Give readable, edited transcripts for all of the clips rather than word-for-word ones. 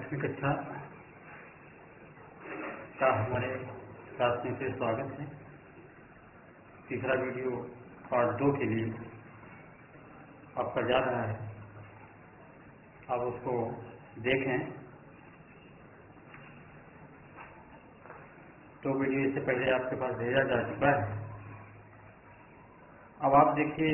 8वीं कक्षा का हमारे क्लास में फिर स्वागत है। तीसरा वीडियो पार्ट 2 के लिए आपका जा रहा है। आप उसको देखें। तो वीडियो इससे पहले आपके पास भेजा जा चुका है। अब आप देखिए,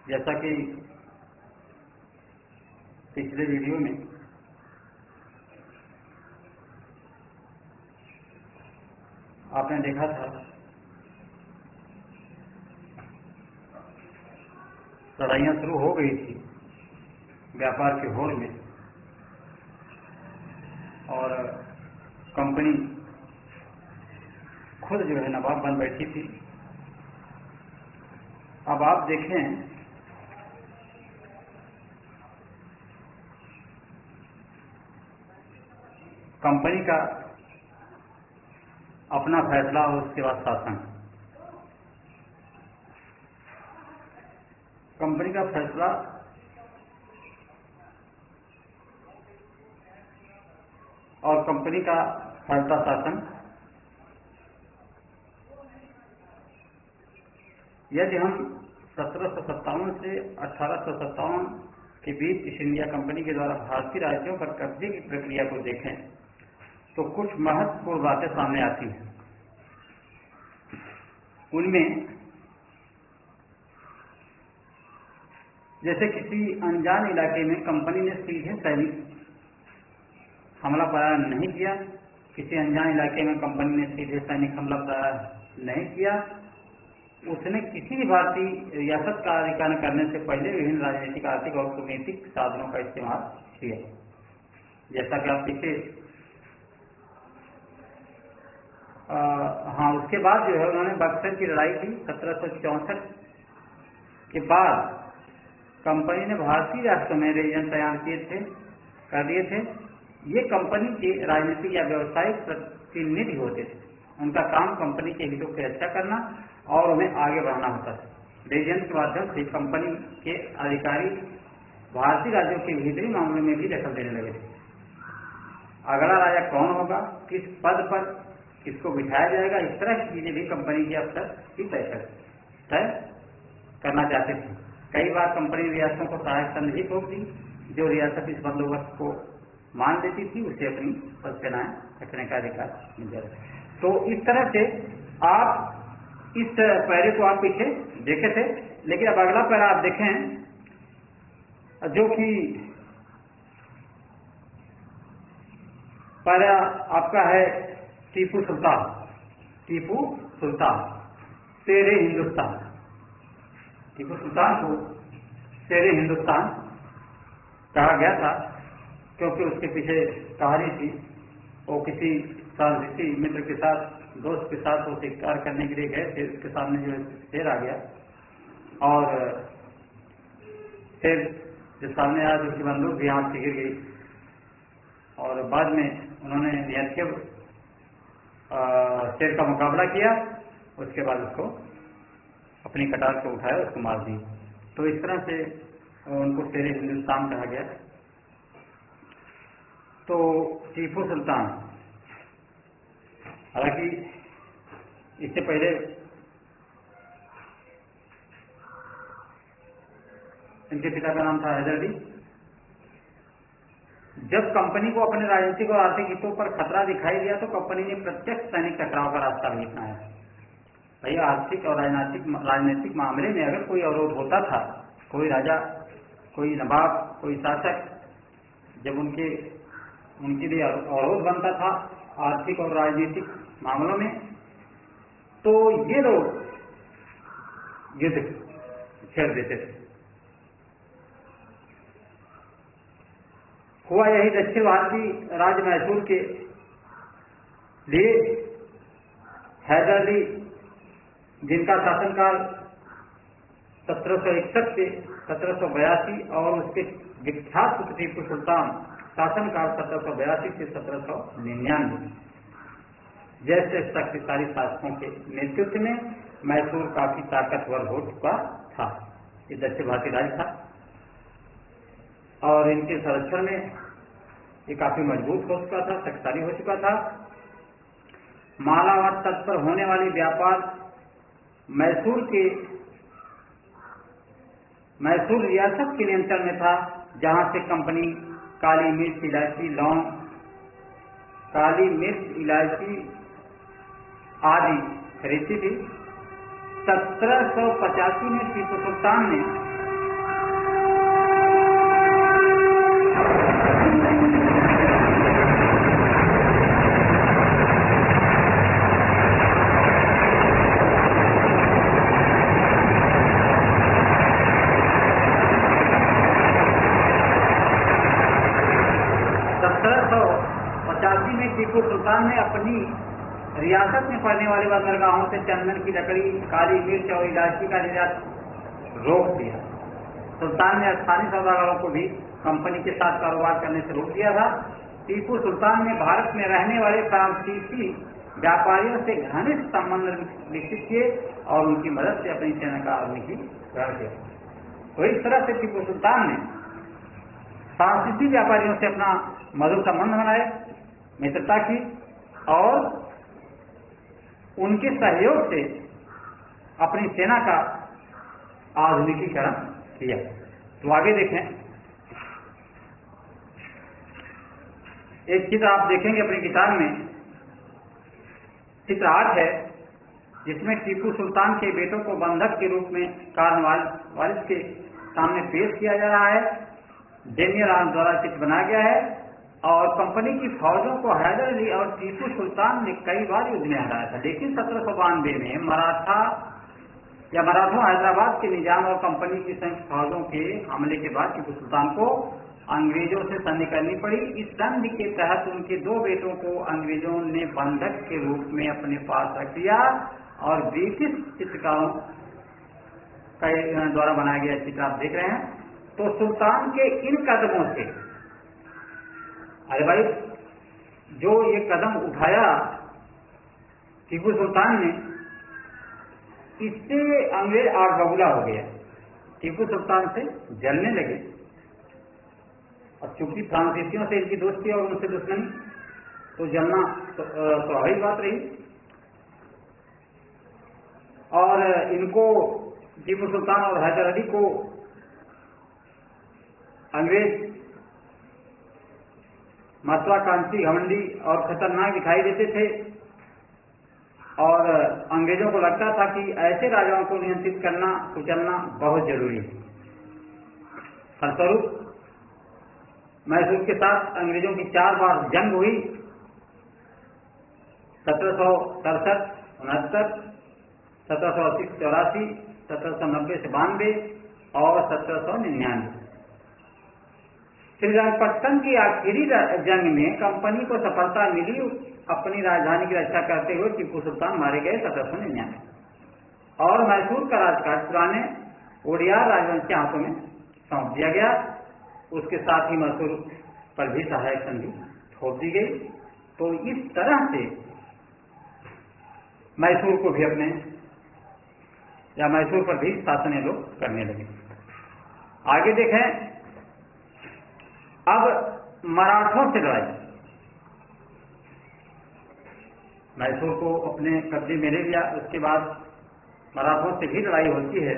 जैसा कि पिछले वीडियो में आपने देखा था, लड़ाइयाँ शुरू हो गई थी व्यापार के होड़ में और कंपनी खुद जो है नवाब बन बैठी थी। अब आप देखें, कंपनी का अपना फैसला और उसके बाद शासन। कंपनी का फैसला और कंपनी का फैसला शासन। यदि हम 1757 से 1857 के बीच ईस्ट इंडिया कंपनी के द्वारा भारतीय राज्यों पर कब्जे की प्रक्रिया को देखें तो कुछ महत्वपूर्ण बातें सामने आती हैं। उनमें जैसे किसी अनजान इलाके में कंपनी ने सीधे सैनिक हमला पाया नहीं किया। किसी अनजान इलाके में कंपनी ने सीधे सैनिक हमला पाया नहीं किया। उसने किसी भी भारतीय रियासत का अधिकार करने से पहले विभिन्न राजनीतिक, आर्थिक और कूटनीतिक साधनों का इस्तेमाल किया। जैसा कि आप पीछे उसके बाद जो है उन्होंने बक्सर की लड़ाई की। 1764 के बाद कंपनी ने भारतीय राष्ट्रों में रीजन तैयार कर दिए थे। ये कंपनी के राजनीतिक या व्यावसायिक प्रतिनिधि होते थे। उनका काम कंपनी के हितों की रक्षा करना और उन्हें आगे बढ़ाना होता था। रीजन के माध्यम से कंपनी के अधिकारी भारतीय राज्यों के भीतरी मामलों में भी दखल देने लगे थे। अगला राजा कौन होगा, किस पद पर किसको बिठाया जाएगा, इस तरह की चीजें भी कंपनी के अफसर ही तय करना चाहते थे। कई बार कंपनी रियासतों को सहायक संधि भी थोप दी। जो रियासत इस बंदोबस्त को मान लेती थी उसे अपनी सेनाएं रखने का अधिकार मिल जाता। तो इस तरह से आप इस पैरे को आप पीछे देखे थे, लेकिन अब अगला पैरा आप देखें जो कि पैरा आपका है टीपू सुल्तान। टीपू सुल्तान शेरे हिंदुस्तान। टीपू सुल्तान को शेरे हिंदुस्तान कहा गया था क्योंकि उसके पीछे कहानी थी। वो किसी सांस्कृति मित्र के साथ, दोस्त के साथ वो शिकार करने के लिए गए थे। उसके सामने जो शेर आ गया और शेर जो सामने आया तो उसकी बंदूक भी हाथ से गिर गई और बाद में उन्होंने निहत्थे शेर का मुकाबला किया। उसके बाद उसको अपनी कटार को उठाया, उसको मार दी। तो इस तरह से उनको शेरे हिंदुस्तान कहा गया। तो टीपू सुल्तान, हालांकि इससे पहले इनके पिता का नाम था हैदर अली। जब कंपनी को अपने राजनीतिक और आर्थिक हितों पर खतरा दिखाई दिया तो कंपनी ने प्रत्यक्ष सैनिक टकराव का रास्ता भी अपनाया। भाई, आर्थिक और राजनीतिक मामले में अगर कोई अवरोध होता था, कोई राजा, कोई नवाब, कोई शासक, जब उनके लिए अवरोध बनता था आर्थिक और राजनीतिक मामलों में, तो ये लोग युद्ध छेड़ देते थे। हुआ यही दक्षिण भारतीय राज्य मैसूर के लिए हैदर अली, जिनका शासनकाल 1761 से 1782 और उसके विख्यात पुत्र टीपू सुल्तान शासनकाल 1782 से 1799 जैसे शक्तिशाली शासकों के नेतृत्व में मैसूर काफी ताकतवर हो चुका था। ये दक्षिण भारतीय राज्य था और इनके संरक्षण में ये काफी मजबूत हो चुका था, शक्तिशाली हो चुका था। मालाबार तट पर होने वाली व्यापार मैसूर रियासत के नियंत्रण में था, जहां से कंपनी काली मिर्च, इलायची, लौंग, काली मिर्च, इलायची आदि खरीदती थी। 1785 में टीपू सुल्तान ने टीपू सुल्तान ने अपनी रियासत में पड़ने वाले बंदरगाहों से चंदन की लकड़ी, काली मिर्च और इलायची का निर्यात रोक दिया। सुल्तान ने स्थानीय सौदागरों को भी कंपनी के साथ कारोबार करने से रोक दिया था। टीपू सुल्तान ने भारत में रहने वाले फ्रांसीसी व्यापारियों से घनिष्ठ संबंध विकसित किए और उनकी मदद से अपनी सेना का आधुनिकीकरण किया। तो इस तरह से टीपू सुल्तान ने फ्रांसीसी व्यापारियों से अपना मधुर संबंध बनाए, मित्रता की और उनके सहयोग से अपनी सेना का आधुनिकीकरण किया। तो आगे देखें, एक चित्र आप देखेंगे अपनी किताब में, चित्र 8 है, जिसमें टीपू सुल्तान के बेटों को बंधक के रूप में कार्नवालिस के सामने पेश किया जा रहा है। डेनियल आर्म द्वारा चित्र बनाया गया है और कंपनी की फौजों को हैदर अली और टीपू सुल्तान ने कई बार युद्ध में हराया था। लेकिन 1792 में मराठों हैदराबाद के निजाम और कंपनी की संयुक्त फौजों के हमले के बाद टीपू सुल्तान को अंग्रेजों से संधि करनी पड़ी। इस संधि के तहत उनके 2 बेटों को अंग्रेजों ने बंधक के रूप में अपने पास रख दिया और ब्रिटिश चित्रकारों द्वारा बनाया गया चित्र आप देख रहे हैं। तो सुल्तान के इन कदमों से, अरे भाई, जो ये कदम उठाया टीपू सुल्तान ने, इससे अंग्रेज आग बबूला हो गया, टीपू सुल्तान से जलने लगे। अब चूंकि फ्रांसीसियों से इनकी दोस्ती और उनसे दुश्मनी, तो जलना स्वाभाविक बात रही। और इनको, टीपू सुल्तान और हैदर अली को अंग्रेज महत्वाकांक्षी, घमंडी और खतरनाक दिखाई देते थे और अंग्रेजों को लगता था कि ऐसे राजाओं को नियंत्रित करना, कुचलना बहुत जरूरी है। फलस्वरूप मैसूर के साथ अंग्रेजों की 4 बार जंग हुई। 1767, 69, 1780 से 84, 1790 से 92 और 1799। श्रीरंगपट्टनम की आखिरी जंग में कंपनी को सफलता मिली। अपनी राजधानी की रक्षा करते हुए टीपू सुल्तान मारे गए 1799 और मैसूर का राजकाज पुराने ओडियार राजवंश के हाथों में सौंप दिया गया। उसके साथ ही मैसूर पर भी सहायक संधि थोप दी गई। तो इस तरह से मैसूर को भी मैसूर पर भी शासन ये लोग करने लगे। आगे देखें, अब मराठों से लड़ाई। मैसूर को अपने कब्जे में ले लिया, उसके बाद मराठों से भी लड़ाई होती है।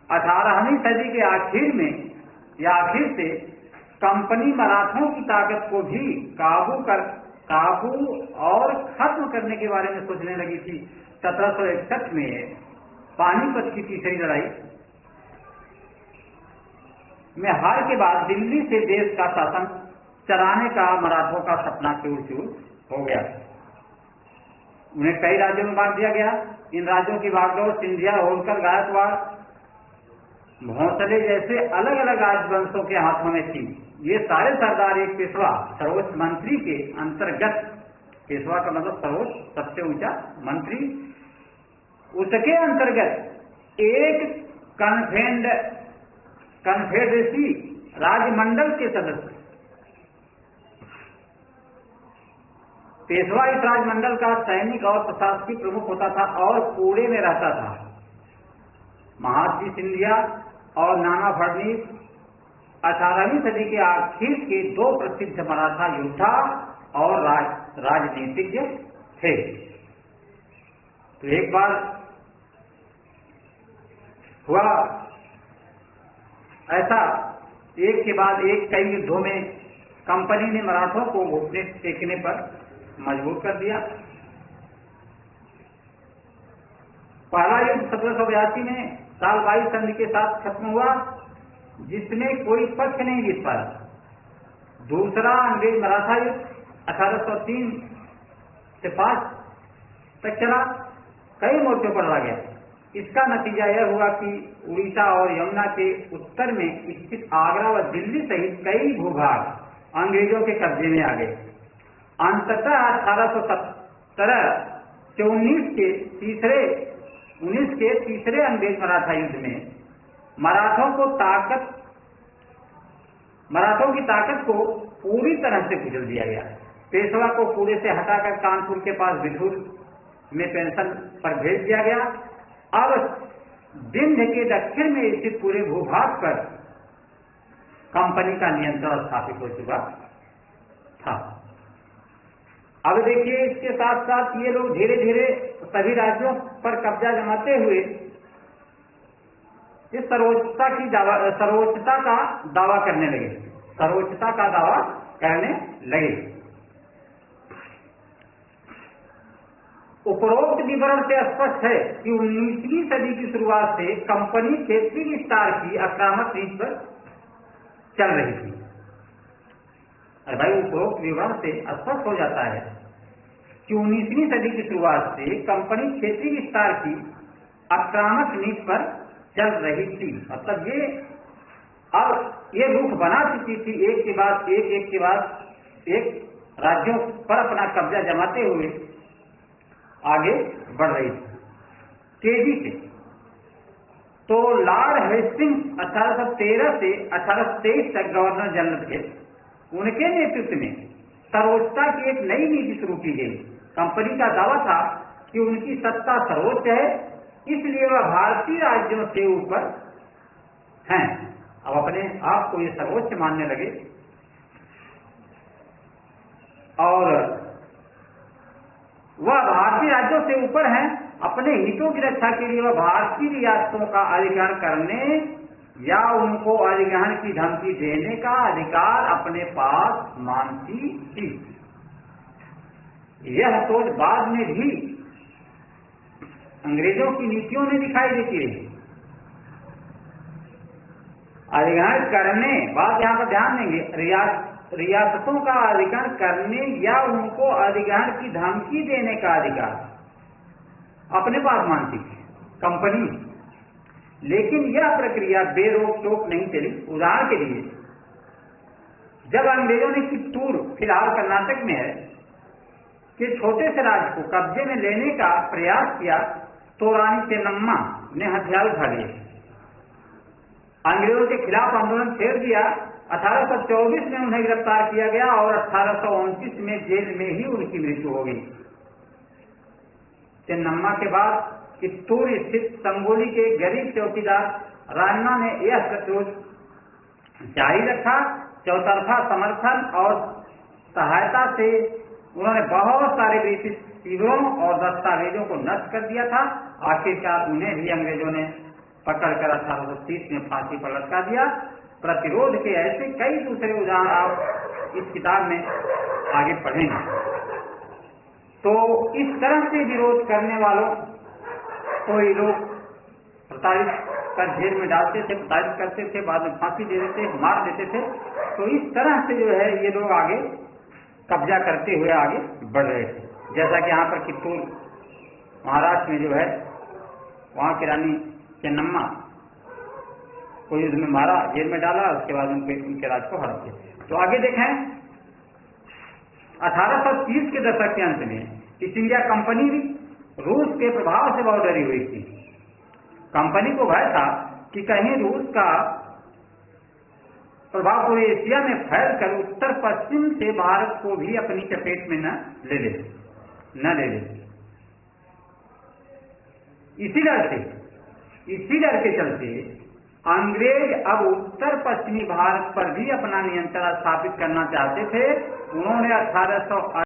18वीं सदी के आखिर से कंपनी मराठों की ताकत को भी काबू और खत्म करने के बारे में सोचने लगी थी। 1761 में पानीपत की तीसरी लड़ाई में हार के बाद दिल्ली से देश का शासन चलाने का मराठों का सपना चूर-चूर हो गया। उन्हें कई राज्यों में बांट दिया गया। इन राज्यों की बागडोर सिंधिया, होलकर, गायकवाड़, भोंसले जैसे अलग अलग राजवंशों के हाथों में थी। ये सारे सरदार एक पेशवा सर्वोच्च मंत्री के अंतर्गत, पेशवा का मतलब सर्वोच्च, सबसे ऊंचा मंत्री, उसके अंतर्गत एक कन्फेडरेसी राजमंडल के सदस्य। पेशवा इस राजमंडल का सैनिक और प्रशासकीय प्रमुख होता था और पुणे में रहता था। महादजी सिंधिया और नाना फडणवीस 18वीं सदी के आखिर के दो प्रसिद्ध मराठा योद्धा और राजनीतिज्ञ थे। तो एक बार हुआ ऐसा, एक के बाद एक कई युद्धों में कंपनी ने मराठों को घुटने टेकने पर मजबूर कर दिया। पहला युद्ध 1782 में सालबाई संधि के साथ खत्म हुआ, जिसमें कोई पक्ष नहीं जीत पाया। दूसरा अंग्रेज मराठा युद्ध 1803 से 5 तक चला, कई मोर्चों पर लड़ा गया। इसका नतीजा यह हुआ कि उड़ीसा और यमुना के उत्तर में स्थित आगरा व दिल्ली सहित कई भूभाग अंग्रेजों के कब्जे में आ गए। अंततः 1817 से 19 के तीसरे अंग्रेज मराठा युद्ध में मराठों की ताकत को पूरी तरह से कुचल दिया गया। पेशवा को पूरे से हटाकर कानपुर के पास बिठूर में पेंशन पर भेज दिया गया। अब विंध्य के दक्षिण में स्थित पूरे भूभाग पर कंपनी का नियंत्रण स्थापित हो चुका था। अब देखिए, इसके साथ साथ ये लोग धीरे धीरे सभी राज्यों पर कब्जा जमाते हुए इस सर्वोच्चता का दावा करने लगे। उपरोक्त विवरण से स्पष्ट है कि 19वीं सदी की शुरुआत से कंपनी क्षेत्रीय विस्तार की आक्रामक रीत पर चल रही थी। अरे भाई, उपरोक्त विवरण से स्पष्ट हो जाता है कि 19वीं सदी की शुरुआत से कंपनी क्षेत्रीय विस्तार की आक्रामक नीति पर चल रही थी। मतलब ये रुख बना चुकी थी, एक के बाद एक राज्यों पर अपना कब्जा जमाते हुए आगे बढ़ रही थी तेजी से। तो लॉर्ड हेस्टिंग्स 1813 से 1823 तक गवर्नर जनरल थे। उनके नेतृत्व में सर्वोच्चता की एक नई नीति शुरू की गई। कंपनी का दावा था कि उनकी सत्ता सर्वोच्च है, इसलिए वह भारतीय राज्यों से ऊपर हैं। अब अपने आप को ये सर्वोच्च मानने लगे और वह भारतीय राज्यों से ऊपर हैं। अपने हितों की रक्षा के लिए वह भारतीय रियासतों का अधिग्रहण करने या उनको अधिग्रहण की धमकी देने का अधिकार अपने पास मानती थी। यह सोच बाद में भी अंग्रेजों की नीतियों में दिखाई देती रही। अधिग्रहण करने, बात यहाँ पर ध्यान देंगे, रियासतों का अधिग्रहण करने या उनको अधिग्रहण की धमकी देने का अधिकार अपने पास मानती थी कंपनी। लेकिन यह प्रक्रिया बेरोक टोक नहीं चली। उदाहरण के लिए, जब अंग्रेजों ने चित्तूर, फिलहाल कर्नाटक में है, के छोटे से राज्य को कब्जे में लेने का प्रयास किया तो रानी चेन्नम्मा ने हथियार उठा लिए, अंग्रेजों के खिलाफ आंदोलन छेड़ दिया। 1824 में उन्हें गिरफ्तार किया गया और 1829 में जेल में ही उनकी मृत्यु हो गई। चेन्नम्मा के बाद चित्तूर स्थित संगोली के गरीब चौकीदार राणा ने यह प्रतिरोध जारी रखा। चौतरफा समर्थन और सहायता से उन्होंने बहुत सारे ब्रिटिश शिविरों और दस्तावेजों को नष्ट कर दिया था। आखिरकार उन्हें भी अंग्रेजों ने पकड़कर 1830 में फांसी पर लटका दिया। प्रतिरोध के ऐसे कई दूसरे उदाहरण आप इस किताब में आगे पढ़ेंगे। तो इस तरह से विरोध करने वालों को ये लोग प्रताड़ित कर जेल में डालते थे, प्रताड़ित करते थे, बाद में फांसी दे देते, मार देते थे। तो इस तरह से जो है ये लोग आगे कब्जा करते हुए आगे बढ़ रहे थे। जैसा कि यहाँ पर चित्तूर महाराष्ट्र में जो है, वहाँ की रानी चेन्नम्मा को युद्ध में मारा, जेल में डाला, उसके बाद उनके राज को हरा दिया। तो आगे देखें, 1830 के दशक के अंत में ईस्ट इंडिया कंपनी भी रूस के प्रभाव से बहुत डरी हुई थी। कंपनी को भय था कि कहीं रूस का प्रभाव पूरे एशिया में फैलकर उत्तर पश्चिम से भारत को भी अपनी चपेट में न ले ले। इसी डर के चलते अंग्रेज अब उत्तर पश्चिमी भारत पर भी अपना नियंत्रण स्थापित करना चाहते थे। उन्होंने 1800